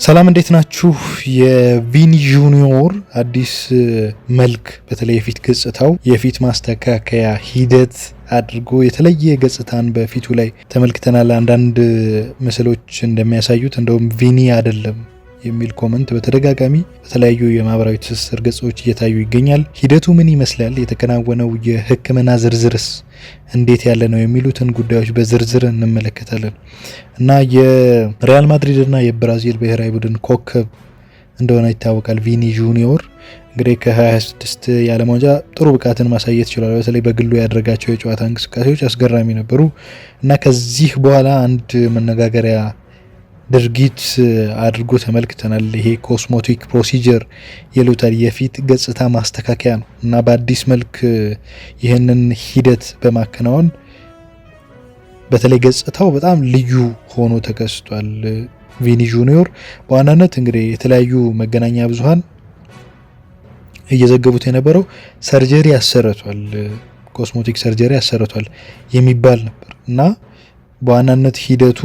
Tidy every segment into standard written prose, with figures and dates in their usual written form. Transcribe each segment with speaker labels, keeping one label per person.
Speaker 1: ሰላም እንዴት ናችሁ? የቪኒ ጁኒዮር አዲስ መልክ በተለይ የፊት ገጽታው የፊት ማስተካከያ ሂደት አድርጎ የተለየ ገጽታን በፊቱ ላይ ተመልክተናል። አንዳንድ ምስሎች እንደሚያሳዩት እንደውም ቪኒ አይደለም የሚል ኮመንት በተደጋጋሚ በተለያዩ የማህበራዊ ትስስር ገጾች እየታዩ ይገኛል። ሂደቱ ምን ይመስላል? የተከናወነው የሕክምና ዝርዝርስ እንዴት ያለ ነው? የሚሉትን ጉዳዮች በዝርዝር እንመለከታለን እና የሪያል ማድሪድ እና የብራዚል ብሔራዊ ቡድን ኮከብ እንደሆነ ይታወቃል። ቪኒ ጁኒዮር እንግዲህ ከ26 የዓለም ዋንጫ ጥሩ ብቃትን ማሳየት ይችላል። በተለይ በግሉ ያደረጋቸው የጨዋታ እንቅስቃሴዎች አስገራሚ ነበሩ እና ከዚህ በኋላ አንድ መነጋገሪያ ድርጊት አድርጎ ተመልክተናል። ይሄ ኮስሞቲክ ፕሮሲጀር ይሉታል፣ የፊት ገጽታ ማስተካከያ ነው እና በአዲስ መልክ ይህንን ሂደት በማከናወን በተለይ ገጽታው በጣም ልዩ ሆኖ ተከስቷል። ቪኒ ጁኒዮር በዋናነት እንግዲህ የተለያዩ መገናኛ ብዙሃን እየዘገቡት የነበረው ሰርጀሪ ያሰረቷል፣ ኮስሞቲክ ሰርጀሪ ያሰረቷል የሚባል ነበር እና በዋናነት ሂደቱ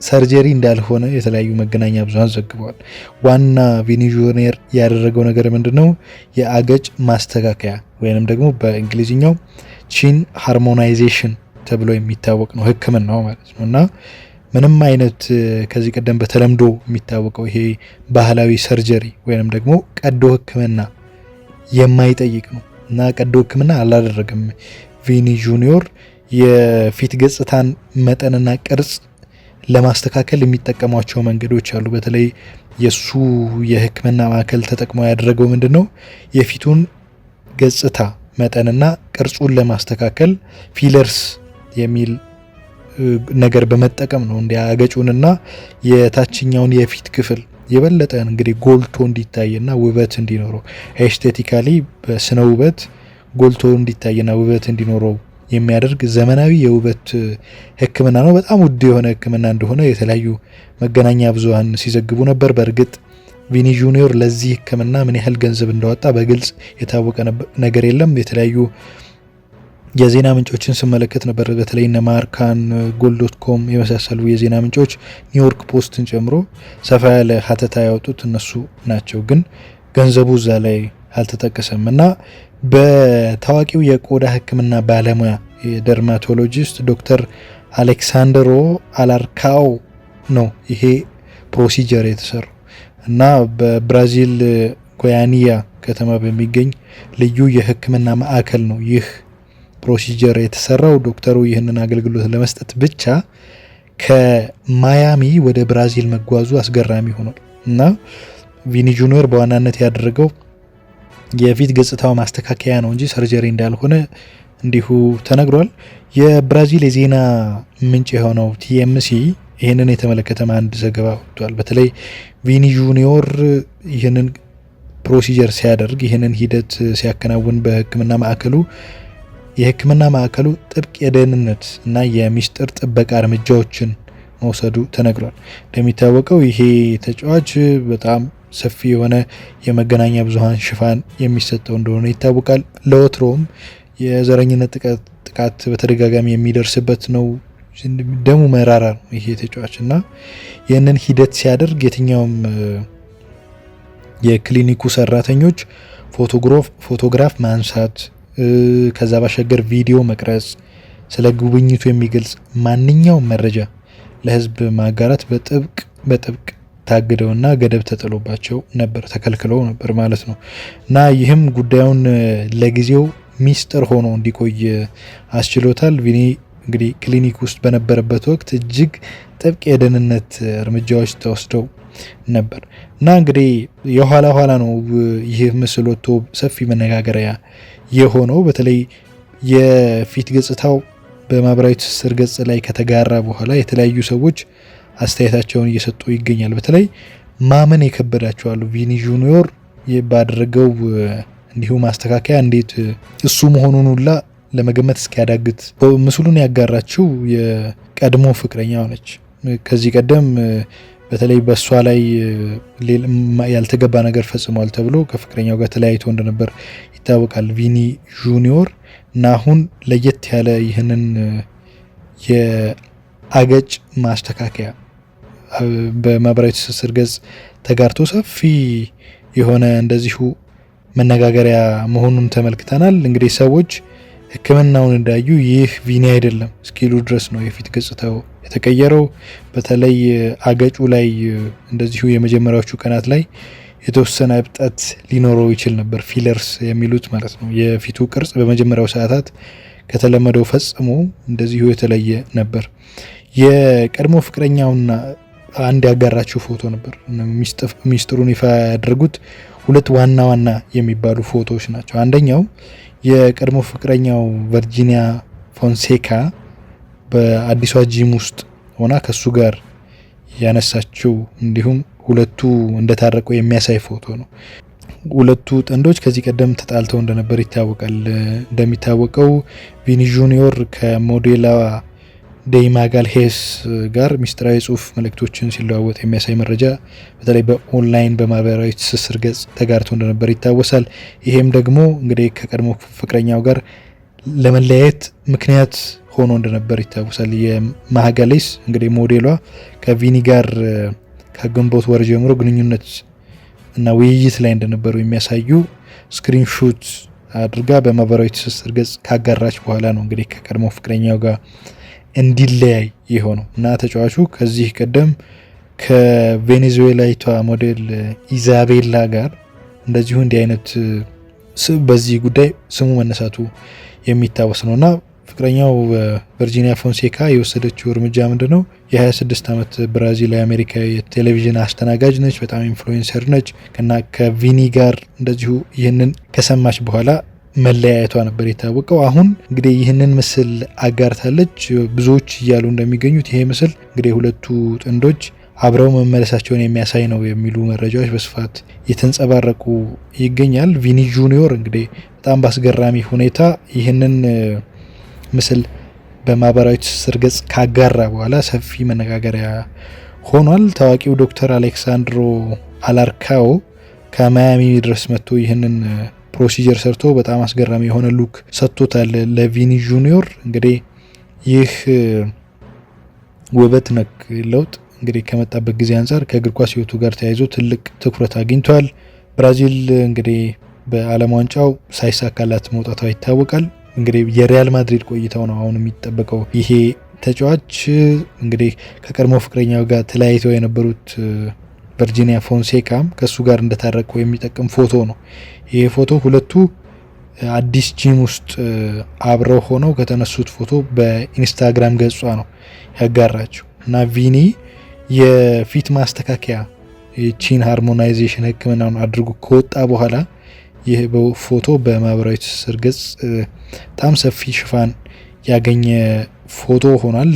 Speaker 1: ሰርጀሪ እንዳልሆነ የተለያዩ መገናኛ ብዙሃን ዘግበዋል። ዋና ቪኒ ጁኒዮር ያደረገው ነገር ምንድነው? የአገጭ ማስተካከያ ወይንም ደግሞ በእንግሊዝኛው ቺን ሃርሞናይዜሽን ተብሎ የሚታወቅ ነው ሕክምናው ማለት ነው እና ምንም አይነት ከዚህ ቀደም በተለምዶ የሚታወቀው ይሄ ባህላዊ ሰርጀሪ ወይንም ደግሞ ቀዶ ሕክምና የማይጠይቅ ነው እና ቀዶ ሕክምና አላደረገም። ቪኒ ጁኒዮር የፊት ገጽታን መጠንና ቅርጽ ለማስተካከል የሚጠቀሟቸው መንገዶች አሉ። በተለይ የሱ የህክምና ማዕከል ተጠቅሞ ያደረገው ምንድነው? የፊቱን ገጽታ መጠንና ቅርጹን ለማስተካከል ፊለርስ የሚል ነገር በመጠቀም ነው። እንዲያገጩንና የታችኛውን የፊት ክፍል የበለጠ እንግዲህ ጎልቶ እንዲታይና ውበት እንዲኖረው ኤስቴቲካሊ በስነ ውበት ጎልቶ እንዲታይና ውበት እንዲኖረው የሚያደርግ ዘመናዊ የውበት ህክምና ነው። በጣም ውድ የሆነ ህክምና እንደሆነ የተለያዩ መገናኛ ብዙሃን ሲዘግቡ ነበር። በእርግጥ ቪኒ ጁኒዮር ለዚህ ህክምና ምን ያህል ገንዘብ እንዳወጣ በግልጽ የታወቀ ነገር የለም። የተለያዩ የዜና ምንጮችን ስመለከት ነበር። በተለይ እነ ማርካን፣ ጎል.ኮም የመሳሰሉ የዜና ምንጮች ኒውዮርክ ፖስትን ጨምሮ ሰፋ ያለ ሀተታ ያወጡት እነሱ ናቸው። ግን ገንዘቡ እዛ ላይ አልተጠቀሰም እና በታዋቂው የቆዳ ህክምና ባለሙያ የደርማቶሎጂስት ዶክተር አሌክሳንድሮ አላርካኦ ነው ይሄ ፕሮሲጀር የተሰራው እና በብራዚል ጎያኒያ ከተማ በሚገኝ ልዩ የህክምና ማዕከል ነው ይህ ፕሮሲጀር የተሰራው። ዶክተሩ ይህንን አገልግሎት ለመስጠት ብቻ ከማያሚ ወደ ብራዚል መጓዙ አስገራሚ ሆኗል እና ቪኒ ጁኒዮር በዋናነት ያደረገው የፊት ገጽታው ማስተካከያ ነው እንጂ ሰርጀሪ እንዳልሆነ እንዲሁ ተነግሯል። የብራዚል የዜና ምንጭ የሆነው ቲኤምሲ ይህንን የተመለከተ አንድ ዘገባ ወጥቷል። በተለይ ቪኒ ጁኒዮር ይህንን ፕሮሲጀር ሲያደርግ ይህንን ሂደት ሲያከናውን የህክምና ማዕከሉ ጥብቅ የደህንነት እና የሚስጥር ጥበቃ እርምጃዎችን መውሰዱ ተነግሯል። እንደሚታወቀው ይሄ ተጫዋች በጣም ሰፊ የሆነ የመገናኛ ብዙሃን ሽፋን የሚሰጠው እንደሆነ ይታወቃል። ለወትሮም የዘረኝነት ጥቃት በተደጋጋሚ የሚደርስበት ነው። ደሙ መራራ ነው ይሄ ተጫዋች እና ይህንን ሂደት ሲያደርግ የትኛውም የክሊኒኩ ሰራተኞች ፎቶግራፍ ማንሳት፣ ከዛ ባሻገር ቪዲዮ መቅረጽ፣ ስለ ጉብኝቱ የሚገልጽ ማንኛውም መረጃ ለህዝብ ማጋራት በጥብቅ ታግደውና ገደብ ተጥሎባቸው ነበር፣ ተከልክለው ነበር ማለት ነው እና ይህም ጉዳዩን ለጊዜው ሚስጥር ሆኖ እንዲቆይ አስችሎታል። ቪኒ እንግዲህ ክሊኒክ ውስጥ በነበረበት ወቅት እጅግ ጥብቅ የደህንነት እርምጃዎች ተወስደው ነበር እና እንግዲህ የኋላ ነው ይህ ምስል ወጥቶ ሰፊ መነጋገሪያ የሆነው። በተለይ የፊት ገጽታው በማህበራዊ ትስስር ገጽ ላይ ከተጋራ በኋላ የተለያዩ ሰዎች አስተያየታቸውን እየሰጡ ይገኛል። በተለይ ማመን የከበዳቸዋሉ። ቪኒ ጁኒዮር ባደረገው እንዲሁ ማስተካከያ እንዴት እሱ መሆኑን ሁላ ለመገመት እስኪያዳግት። ምስሉን ያጋራችው የቀድሞ ፍቅረኛ ሆነች። ከዚህ ቀደም በተለይ በእሷ ላይ ያልተገባ ነገር ፈጽሟል ተብሎ ከፍቅረኛው ጋር ተለያይቶ እንደነበር ይታወቃል ቪኒ ጁኒዮር እና አሁን ለየት ያለ ይህንን የአገጭ ማስተካከያ በማህበራዊ ትስስር ገጽ ተጋርቶ ሰፊ የሆነ እንደዚሁ መነጋገሪያ መሆኑን ተመልክተናል። እንግዲህ ሰዎች ሕክምናውን እንዳዩ ይህ ቪኒ አይደለም እስኪሉ ድረስ ነው የፊት ገጽታው የተቀየረው። በተለይ አገጩ ላይ እንደዚሁ የመጀመሪያዎቹ ቀናት ላይ የተወሰነ እብጠት ሊኖረው ይችል ነበር፣ ፊለርስ የሚሉት ማለት ነው። የፊቱ ቅርጽ በመጀመሪያው ሰዓታት ከተለመደው ፈጽሞ እንደዚሁ የተለየ ነበር። የቀድሞ ፍቅረኛውና አንድ ያጋራችው ፎቶ ነበር። ሚስጥሩን ይፋ ያደረጉት ሁለት ዋና ዋና የሚባሉ ፎቶዎች ናቸው። አንደኛው የቀድሞ ፍቅረኛው ቨርጂኒያ ፎንሴካ በአዲሷ ጂም ውስጥ ሆና ከሱ ጋር ያነሳችው እንዲሁም ሁለቱ እንደታረቁ የሚያሳይ ፎቶ ነው። ሁለቱ ጥንዶች ከዚህ ቀደም ተጣልተው እንደነበር ይታወቃል። እንደሚታወቀው ቪኒ ጁኒዮር ከሞዴላ ዴይማጋል ሄስ ጋር ሚስጥራዊ ጽሁፍ መልእክቶችን ሲለዋወጥ የሚያሳይ መረጃ በተለይ በኦንላይን በማህበራዊ ትስስር ገጽ ተጋርቶ እንደነበር ይታወሳል። ይሄም ደግሞ እንግዲህ ከቀድሞ ፍቅረኛው ጋር ለመለያየት ምክንያት ሆኖ እንደነበር ይታወሳል። የማጋሌስ እንግዲህ ሞዴሏ ከቪኒ ጋር ከግንቦት ወር ጀምሮ ግንኙነት እና ውይይት ላይ እንደነበሩ የሚያሳዩ ስክሪንሾት አድርጋ በማህበራዊ ትስስር ገጽ ካጋራች በኋላ ነው እንግዲህ ከቀድሞ ፍቅረኛው ጋር እንዲለያይ የሆነው እና ተጫዋቹ ከዚህ ቀደም ከቬኔዙዌላዊቷ ሞዴል ኢዛቤላ ጋር እንደዚሁ እንዲህ አይነት በዚህ ጉዳይ ስሙ መነሳቱ የሚታወስ ነው እና ፍቅረኛው ቨርጂኒያ ፎንሴካ የወሰደችው እርምጃ ምንድን ነው? የ26 ዓመት ብራዚላዊ አሜሪካዊ የቴሌቪዥን አስተናጋጅ ነች። በጣም ኢንፍሉዌንሰር ነች እና ከቪኒ ጋር እንደዚሁ ይህንን ከሰማች በኋላ መለያየቷ ነበር የታወቀው። አሁን እንግዲህ ይህንን ምስል አጋርታለች። ብዙዎች እያሉ እንደሚገኙት ይሄ ምስል እንግዲህ ሁለቱ ጥንዶች አብረው መመለሳቸውን የሚያሳይ ነው የሚሉ መረጃዎች በስፋት የተንጸባረቁ ይገኛል። ቪኒ ጁኒዮር እንግዲህ በጣም በአስገራሚ ሁኔታ ይህንን ምስል በማህበራዊ ትስስር ገጽ ካጋራ በኋላ ሰፊ መነጋገሪያ ሆኗል። ታዋቂው ዶክተር አሌክሳንድሮ አላርካኦ ከማያሚ ድረስ መጥቶ ይህንን ፕሮሲጀር ሰርቶ በጣም አስገራሚ የሆነ ሉክ ሰጥቶታል ለቪኒ ጁኒዮር። እንግዲህ ይህ ውበት ነክ ለውጥ እንግዲህ ከመጣበት ጊዜ አንጻር ከእግር ኳስ ሕይወቱ ጋር ተያይዞ ትልቅ ትኩረት አግኝቷል። ብራዚል እንግዲህ በዓለም ዋንጫው ሳይሳካላት መውጣቷ ይታወቃል። እንግዲህ የሪያል ማድሪድ ቆይታው ነው አሁን የሚጠበቀው። ይሄ ተጫዋች እንግዲህ ከቀድሞ ፍቅረኛው ጋር ተለያይተው የነበሩት ቨርጂኒያ ፎንሴካም ከሱ ጋር እንደታረቁ የሚጠቅም ፎቶ ነው። ይሄ ፎቶ ሁለቱ አዲስ ጂም ውስጥ አብረው ሆነው ከተነሱት ፎቶ በኢንስታግራም ገጿ ነው ያጋራችው እና ቪኒ የፊት ማስተካከያ የቺን ሃርሞናይዜሽን ሕክምናውን አድርጎ ከወጣ በኋላ ይህ ፎቶ በማህበራዊ ትስስር ገጽ በጣም ሰፊ ሽፋን ያገኘ ፎቶ ሆኗል።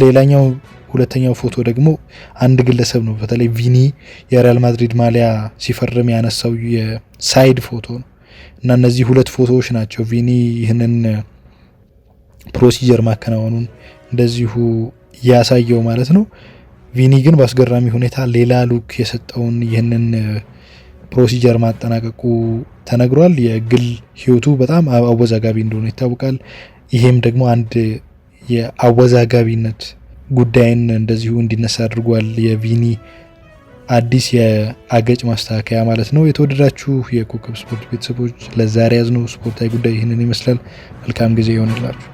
Speaker 1: ሁለተኛው ፎቶ ደግሞ አንድ ግለሰብ ነው። በተለይ ቪኒ የሪያል ማድሪድ ማሊያ ሲፈርም ያነሳው የሳይድ ፎቶ ነው እና እነዚህ ሁለት ፎቶዎች ናቸው ቪኒ ይህንን ፕሮሲጀር ማከናወኑን እንደዚሁ ያሳየው ማለት ነው። ቪኒ ግን በአስገራሚ ሁኔታ ሌላ ሉክ የሰጠውን ይህንን ፕሮሲጀር ማጠናቀቁ ተነግሯል። የግል ህይወቱ በጣም አወዛጋቢ እንደሆነ ይታወቃል። ይሄም ደግሞ አንድ የአወዛጋቢነት ጉዳይን እንደዚሁ እንዲነሳ አድርጓል። የቪኒ አዲስ የአገጭ ማስተካከያ ማለት ነው። የተወደዳችሁ የኮከብ ስፖርት ቤተሰቦች ለዛሬ ያዝነው ስፖርታዊ ጉዳይ ይህንን ይመስላል። መልካም ጊዜ ይሆንላችሁ።